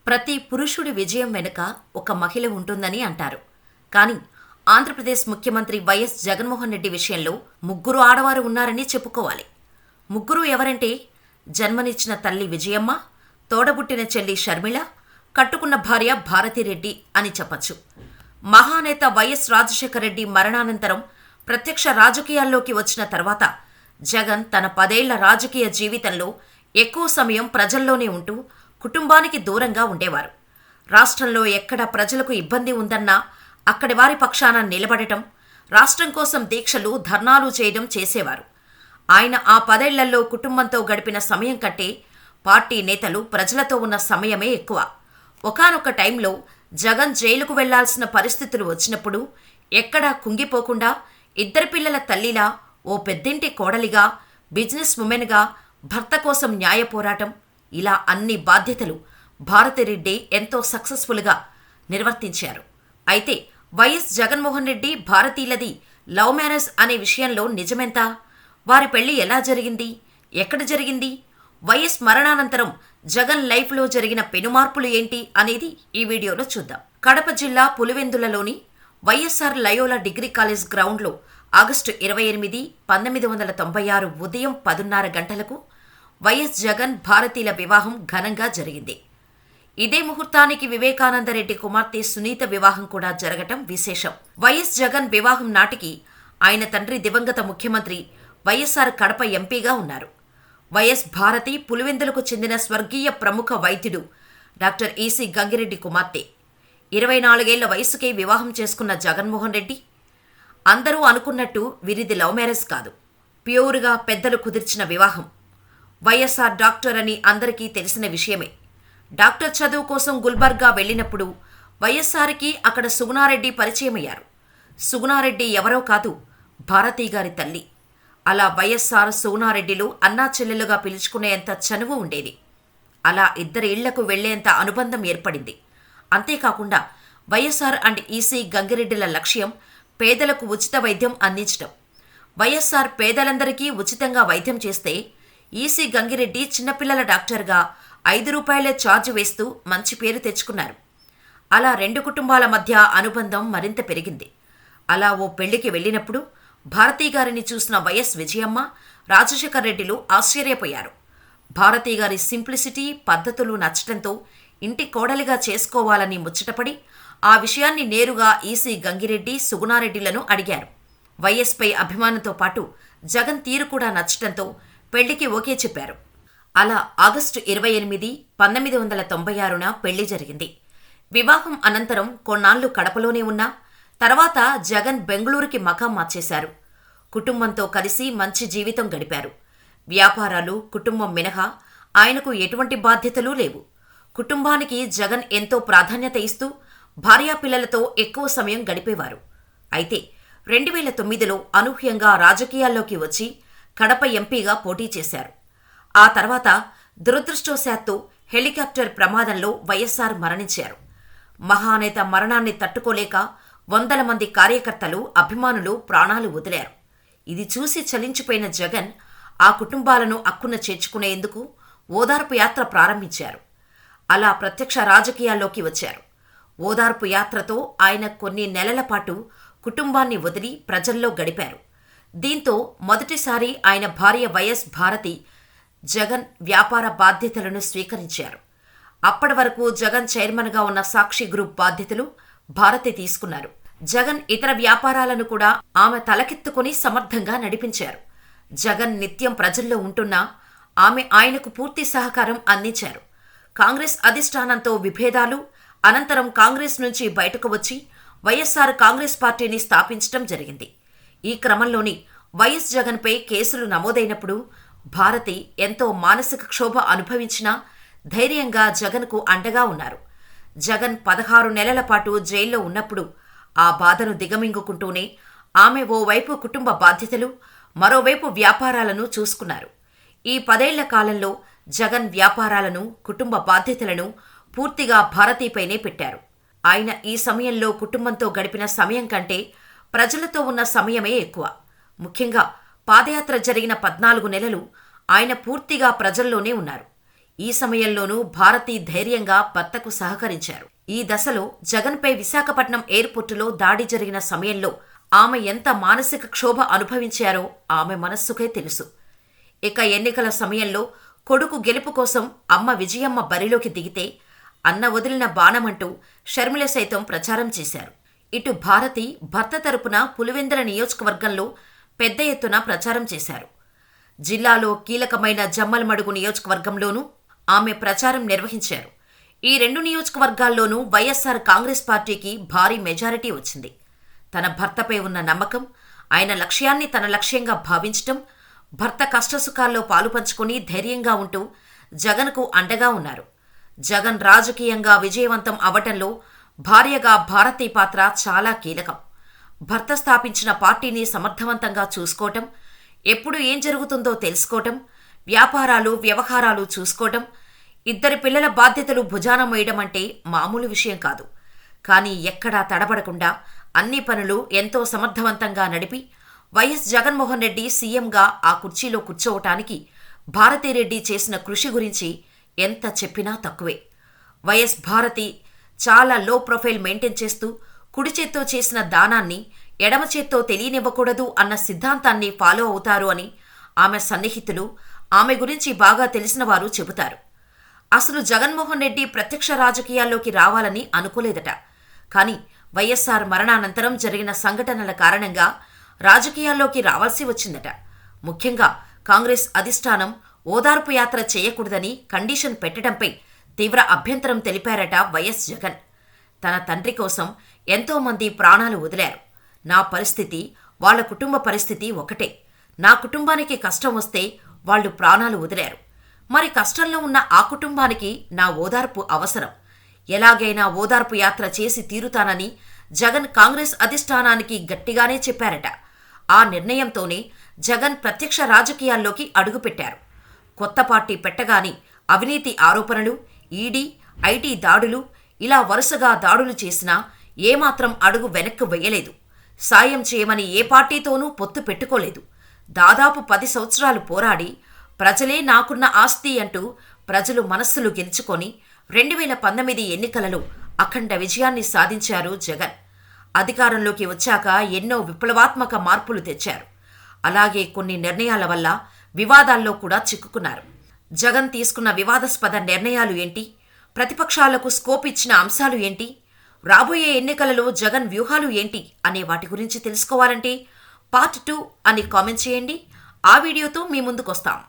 ప్రతి పురుషుడి విజయం వెనుక ఒక మహిళ ఉంటుందని అంటారు. కానీ ఆంధ్రప్రదేశ్ ముఖ్యమంత్రి వైఎస్ జగన్మోహన్ రెడ్డి విషయంలో ముగ్గురు ఆడవారు ఉన్నారని చెప్పుకోవాలి. ముగ్గురు ఎవరంటే జన్మనిచ్చిన తల్లి విజయమ్మ, తోడబుట్టిన చెల్లి షర్మిళ, కట్టుకున్న భార్య భారతిరెడ్డి అని చెప్పచ్చు. మహానేత వైఎస్ రాజశేఖర రెడ్డి మరణానంతరం ప్రత్యక్ష రాజకీయాల్లోకి వచ్చిన తర్వాత జగన్ తన 10 ఏళ్ల రాజకీయ జీవితంలో ఎక్కువ సమయం ప్రజల్లోనే ఉంటూ కుటుంబానికి దూరంగా ఉండేవారు. రాష్ట్రంలో ఎక్కడ ప్రజలకు ఇబ్బంది ఉందన్నా అక్కడి వారి పక్షాన నిలబడటం, రాష్ట్రం కోసం దీక్షలు, ధర్నాలు చేయడం చేసేవారు. ఆయన ఆ 10 ఏళ్లలో కుటుంబంతో గడిపిన సమయం కంటే పార్టీ నేతలు ప్రజలతో ఉన్న సమయమే ఎక్కువ. ఒకానొక టైంలో జగన్ జైలుకు వెళ్లాల్సిన పరిస్థితులు వచ్చినప్పుడు ఎక్కడా కుంగిపోకుండా ఇద్దరి పిల్లల తల్లిలా, ఓ పెద్దింటి కోడలిగా, బిజినెస్ ఉమెన్గా, భర్త కోసం న్యాయ పోరాటం, ఇలా అన్ని బాధ్యతలు భారతిరెడ్డి ఎంతో సక్సెస్ఫుల్గా నిర్వర్తించారు. అయితే వైఎస్ జగన్మోహన్ రెడ్డి భారతీయులది లవ్ మ్యారేజ్ అనే విషయంలో నిజమెంత? వారి పెళ్లి ఎలా జరిగింది? ఎక్కడ జరిగింది? వైఎస్ మరణానంతరం జగన్ లైఫ్లో జరిగిన పెనుమార్పులు ఏంటి అనేది ఈ వీడియోలో చూద్దాం. కడప జిల్లా పులివెందులలోని వైఎస్ఆర్ లయోలా డిగ్రీ కాలేజ్ గ్రౌండ్లో ఆగస్టు 28, 1996 ఉదయం 10:30 గంటలకు వైఎస్ జగన్ భారతీల వివాహం ఘనంగా జరిగింది. ఇదే ముహూర్తానికి వివేకానందరెడ్డి కుమార్తె సునీత వివాహం కూడా జరగటం విశేషం. వైఎస్ జగన్ వివాహం నాటికి ఆయన తండ్రి దివంగత ముఖ్యమంత్రి వైఎస్ఆర్ కడప ఎంపీగా ఉన్నారు. వైఎస్ భారతి పులివెందులకు చెందిన స్వర్గీయ ప్రముఖ వైద్యుడు డాక్టర్ ఈసీ గంగిరెడ్డి కుమార్తె. 24 ఏళ్ల వయసుకే వివాహం చేసుకున్న జగన్మోహన్ రెడ్డి అందరూ అనుకున్నట్టు వీరిది లవ్ మ్యారేజ్ కాదు, ప్యూర్గా పెద్దలు కుదిర్చిన వివాహం. వైఎస్ఆర్ డాక్టర్ అని అందరికీ తెలిసిన విషయమే. డాక్టర్ చదువు కోసం గుల్బర్గా వెళ్లినప్పుడు వైఎస్ఆర్కి అక్కడ సుగుణారెడ్డి పరిచయమయ్యారు. సుగుణారెడ్డి ఎవరో కాదు, భారతీ గారి తల్లి. అలా వైఎస్ఆర్ సుగుణారెడ్డిలు అన్నా చెల్లెలుగా పిలుచుకునేంత చనువు ఉండేది. అలా ఇద్దరి ఇళ్లకు వెళ్లేంత అనుబంధం ఏర్పడింది. అంతేకాకుండా వైఎస్ఆర్ అండ్ ఈసీ గంగిరెడ్డిల లక్ష్యం పేదలకు ఉచిత వైద్యం అందించడం. వైఎస్ఆర్ పేదలందరికీ ఉచితంగా వైద్యం చేస్తే ఈసీ గంగిరెడ్డి చిన్నపిల్లల డాక్టర్గా 5 రూపాయలే ఛార్జ్ వేస్తూ మంచి పేరు తెచ్చుకున్నారు. అలా రెండు కుటుంబాల మధ్య అనుబంధం మరింత పెరిగింది. అలా ఓ పెళ్లికి వెళ్ళినప్పుడు భారతీ గారిని చూసిన వైఎస్ విజయమ్మ, రాజశేఖర్ రెడ్డిలు ఆశ్చర్యపోయారు. భారతీ గారి సింప్లిసిటీ, పద్ధతులు నచ్చటంతో ఇంటి కోడలిగా చేసుకోవాలని ముచ్చటపడి ఆ విషయాన్ని నేరుగా ఈసీ గంగిరెడ్డి, సుగుణారెడ్డిలను అడిగారు. వైఎస్పై అభిమానంతో పాటు జగన్ తీరు కూడా నచ్చటంతో పెళ్లికి ఓకే చెప్పారు. అలా ఆగస్టు 28, 1996న పెళ్లి జరిగింది. వివాహం అనంతరం కొన్నాళ్లు కడపలోనే ఉన్నా తర్వాత జగన్ బెంగళూరుకి మకాం మార్చేశారు. కుటుంబంతో కలిసి మంచి జీవితం గడిపారు. వ్యాపారాలు, కుటుంబం మినహా ఆయనకు ఎటువంటి బాధ్యతలు లేవు. కుటుంబానికి జగన్ ఎంతో ప్రాధాన్యత ఇస్తూ భార్యాపిల్లలతో ఎక్కువ సమయం గడిపేవారు. అయితే 2009లో అనూహ్యంగా రాజకీయాల్లోకి వచ్చి కడప ఎంపీగా పోటీ చేశారు. ఆ తర్వాత దురదృష్టవశాత్తు హెలికాప్టర్ ప్రమాదంలో వైఎస్ఆర్ మరణించారు. మహానేత మరణాన్ని తట్టుకోలేక వందల మంది కార్యకర్తలు, అభిమానులు ప్రాణాలు వదిలారు. ఇది చూసి చలించిపోయిన జగన్ ఆ కుటుంబాలను అక్కున చేర్చుకునేందుకు ఓదార్పు యాత్ర ప్రారంభించారు. అలా ప్రత్యక్ష రాజకీయాల్లోకి వచ్చారు. ఓదార్పు యాత్రతో ఆయన కొన్ని నెలల పాటు కుటుంబాన్ని వదిలి ప్రజల్లో గడిపారు. దీంతో మొదటిసారి ఆయన భార్య వైఎస్ భారతి జగన్ వ్యాపార బాధ్యతలను స్వీకరించారు. అప్పటి వరకు జగన్ చైర్మన్గా ఉన్న సాక్షి గ్రూప్ బాధ్యతలు భారతి తీసుకున్నారు. జగన్ ఇతర వ్యాపారాలను కూడా ఆమె తలకెత్తుకుని సమర్థంగా నడిపించారు. జగన్ నిత్యం ప్రజల్లో ఉంటున్నా ఆమె ఆయనకు పూర్తి సహకారం అందించారు. కాంగ్రెస్ అధిష్టానంతో విభేదాలు, అనంతరం కాంగ్రెస్ నుంచి బయటకు వచ్చి వైఎస్ఆర్ కాంగ్రెస్ పార్టీని స్థాపించడం జరిగింది. ఈ క్రమంలోని వైఎస్ జగన్పై కేసులు నమోదైనప్పుడు భారతి ఎంతో మానసిక క్షోభ అనుభవించినా ధైర్యంగా జగన్కు అండగా ఉన్నారు. జగన్ 16 నెలల పాటు జైల్లో ఉన్నప్పుడు ఆ బాధను దిగమింగుకుంటూనే ఆమె ఓవైపు కుటుంబ బాధ్యతలు, మరోవైపు వ్యాపారాలను చూసుకున్నారు. ఈ 10 ఏళ్ల కాలంలో జగన్ వ్యాపారాలను, కుటుంబ బాధ్యతలను పూర్తిగా భారతీపైనే పెట్టారు. ఆయన ఈ సమయంలో కుటుంబంతో గడిపిన సమయం కంటే ప్రజలతో ఉన్న సమయమే ఎక్కువ. ముఖ్యంగా పాదయాత్ర జరిగిన 14 నెలలు ఆయన పూర్తిగా ప్రజల్లోనే ఉన్నారు. ఈ సమయంలోనూ భారతి ధైర్యంగా భర్తకు సహకరించారు. ఈ దశలో జగన్పై విశాఖపట్నం ఎయిర్పోర్టులో దాడి జరిగిన సమయంలో ఆమె ఎంత మానసిక క్షోభ అనుభవించారో ఆమె మనస్సుకే తెలుసు. ఇక ఎన్నికల సమయంలో కొడుకు గెలుపు కోసం అమ్మ విజయమ్మ బరిలోకి దిగితే అన్న వదిలిన బాణమంటూ షర్మిల సైతం ప్రచారం చేశారు. ఇటు భారతి భర్త తరపున పులివెందుల నియోజకవర్గంలో పెద్ద ఎత్తున ప్రచారం చేశారు. జిల్లాలో కీలకమైన జమ్మలమడుగు నియోజకవర్గంలోనూ ఆమె ప్రచారం నిర్వహించారు. ఈ 2 నియోజకవర్గాల్లోనూ వైఎస్సార్ కాంగ్రెస్ పార్టీకి భారీ మెజారిటీ వచ్చింది. తన భర్తపై ఉన్న నమ్మకం, ఆయన లక్ష్యాన్ని తన లక్ష్యంగా భావించటం, భర్త కష్టసుఖాల్లో పాలుపంచుకుని ధైర్యంగా ఉంటూ జగన్కు అండగా ఉన్నారు. జగన్ రాజకీయంగా విజయవంతం అవటంలో భార్యగా భారతి పాత్ర చాలా కీలకం. భర్త స్థాపించిన పార్టీని సమర్థవంతంగా చూసుకోవటం, ఎప్పుడు ఏం జరుగుతుందో తెలుసుకోవటం, వ్యాపారాలు వ్యవహారాలు చూసుకోవటం, 2 పిల్లల బాధ్యతలు భుజాన మోయడం అంటే మామూలు విషయం కాదు. కానీ ఎక్కడా తడబడకుండా అన్ని పనులు ఎంతో సమర్థవంతంగా నడిపి వైఎస్ జగన్మోహన్ రెడ్డి సీఎంగా ఆ కుర్చీలో కూర్చోవటానికి భారతిరెడ్డి చేసిన కృషి గురించి ఎంత చెప్పినా తక్కువే. వైఎస్ భారతి చాలా లో ప్రొఫైల్ మెయింటైన్ చేస్తూ కుడి చేత్తో చేసిన దానాన్ని ఎడమ చేత్తో తెలియనివ్వకూడదు అన్న సిద్ధాంతాన్ని ఫాలో అవుతారు అని ఆమె సన్నిహితులు, ఆమె గురించి బాగా తెలిసిన వారు చెబుతారు. అసలు జగన్మోహన్ రెడ్డి ప్రత్యక్ష రాజకీయాల్లోకి రావాలని అనుకోలేదట. కానీ వైఎస్సార్ మరణానంతరం జరిగిన సంఘటనల కారణంగా రాజకీయాల్లోకి రావాల్సి వచ్చిందట. ముఖ్యంగా కాంగ్రెస్ అధిష్టానం ఓదార్పు యాత్ర చేయకూడదని కండిషన్ పెట్టడంపై తీవ్ర అభ్యంతరం తెలిపారట వైఎస్ జగన్. తన తండ్రి కోసం ఎంతోమంది ప్రాణాలు వదిలారు. నా పరిస్థితి, వాళ్ల కుటుంబ పరిస్థితి ఒకటే. నా కుటుంబానికి కష్టం వస్తే వాళ్లు ప్రాణాలు వదిలారు. మరి కష్టంలో ఉన్న ఆ కుటుంబానికి నా ఓదార్పు అవసరం. ఎలాగైనా ఓదార్పు యాత్ర చేసి తీరుతానని జగన్ కాంగ్రెస్ అధిష్టానానికి గట్టిగానే చెప్పారట. ఆ నిర్ణయంతోనే జగన్ ప్రత్యక్ష రాజకీయాల్లోకి అడుగుపెట్టారు. కొత్త పార్టీ పెట్టగానే అవినీతి ఆరోపణలు, ఈడీ, ఐటీ దాడులు, ఇలా వరుసగా దాడులు చేసినా ఏమాత్రం అడుగు వెనక్కు వెయ్యలేదు. సాయం చేయమని ఏ పార్టీతోనూ పొత్తు పెట్టుకోలేదు. దాదాపు 10 సంవత్సరాలు పోరాడి ప్రజలే నాకున్న ఆస్తి అంటూ ప్రజలు మనస్సులు గెలుచుకొని 2019 ఎన్నికలలో అఖండ విజయాన్ని సాధించారు జగన్. అధికారంలోకి వచ్చాక ఎన్నో విప్లవాత్మక మార్పులు తెచ్చారు. అలాగే కొన్ని నిర్ణయాల వల్ల వివాదాల్లో కూడా చిక్కుకున్నారు. జగన్ తీసుకున్న వివాదాస్పద నిర్ణయాలు ఏంటి? ప్రతిపక్షాలకు స్కోప్ ఇచ్చిన అంశాలు ఏంటి? రాబోయే ఎన్నికలలో జగన్ వ్యూహాలు ఏంటి అనే వాటి గురించి తెలుసుకోవాలంటే పార్ట్ 2 అని కామెంట్ చేయండి. ఆ వీడియోతో మీ ముందుకొస్తాం.